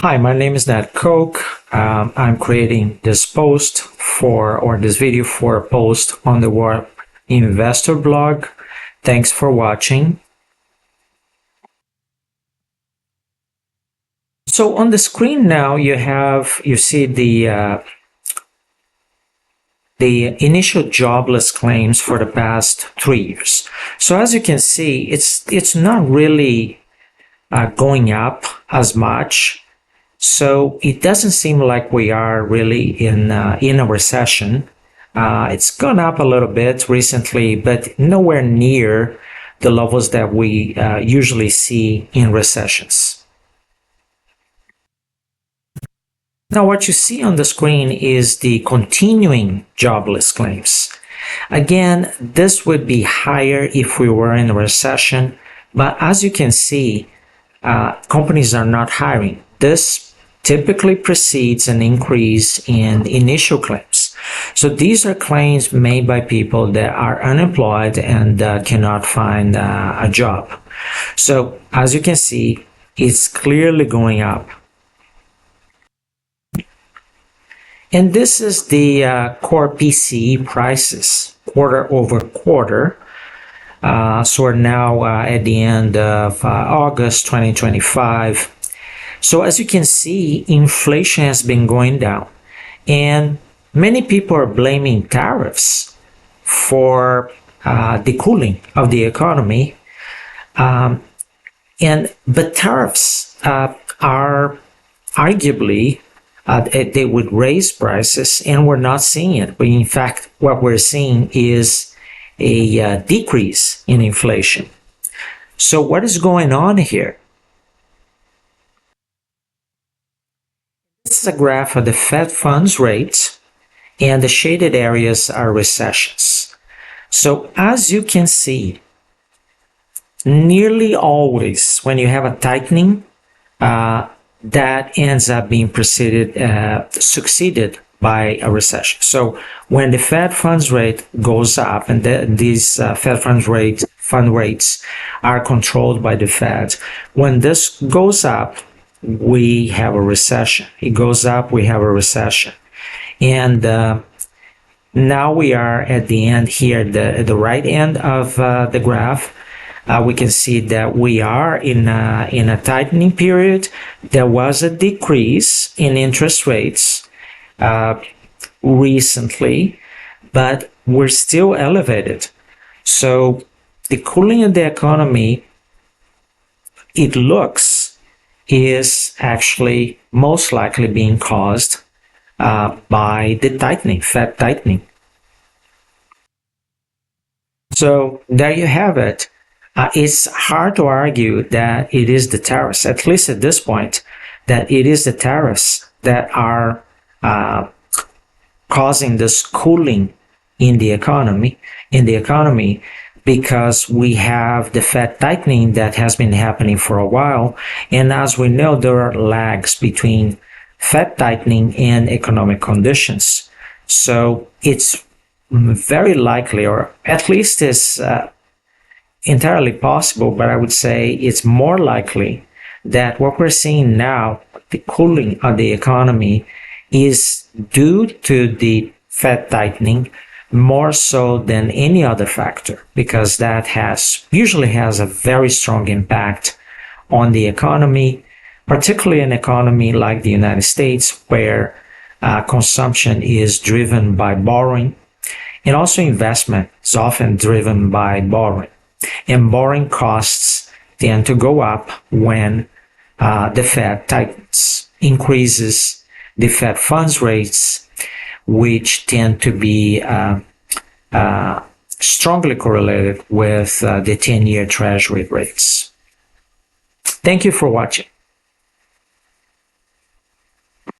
Hi, my name is Nat Koch. I'm creating this post or this video for a post on the Warp Investor blog. Thanks for watching. So on the screen now you see the initial jobless claims for the past 3 years. So as you can see, it's not really going up as much. So it doesn't seem like we are really in a recession. It's gone up a little bit recently, but nowhere near the levels that we usually see in recessions. Now, what you see on the screen is the continuing jobless claims. Again, this would be higher if we were in a recession, but as you can see, companies are not hiring. This typically precedes an increase in initial claims. So these are claims made by people that are unemployed and cannot find a job. So as you can see, it's clearly going up. And this is the core PCE prices quarter over quarter. So we're now at the end of August 2025. So as you can see, inflation has been going down, and many people are blaming tariffs for the cooling of the economy. But tariffs are arguably they would raise prices, and we're not seeing it. But in fact, what we're seeing is a decrease in inflation. So what is going on here? This is a graph of the Fed funds rate, and the shaded areas are recessions. So as you can see, nearly always when you have a tightening, that ends up being succeeded by a recession. So when the Fed funds rate goes up, and these Fed fund rates are controlled by the Fed, when this goes up, we have a recession. It goes up, we have a recession. And now we are at the end here, the right end of the graph. We can see that we are in a tightening period. There was a decrease in interest rates recently, but we're still elevated. So the cooling of the economy, it looks, is actually most likely being caused by the tightening, Fed tightening. So there you have it. It's hard to argue that it is the tariffs, at least at this point, that it is the tariffs that are causing this cooling in the economy, because we have the Fed tightening that has been happening for a while. And as we know, there are lags between Fed tightening and economic conditions. So it's very likely, or at least is entirely possible, but I would say it's more likely that what we're seeing now, the cooling of the economy, is due to the Fed tightening more so than any other factor, because that usually has a very strong impact on the economy, particularly an economy like the United States, where consumption is driven by borrowing, and also investment is often driven by borrowing. And borrowing costs tend to go up when the Fed tightens, increases the Fed funds rates, which tend to be strongly correlated with the 10-year Treasury rates. Thank you for watching.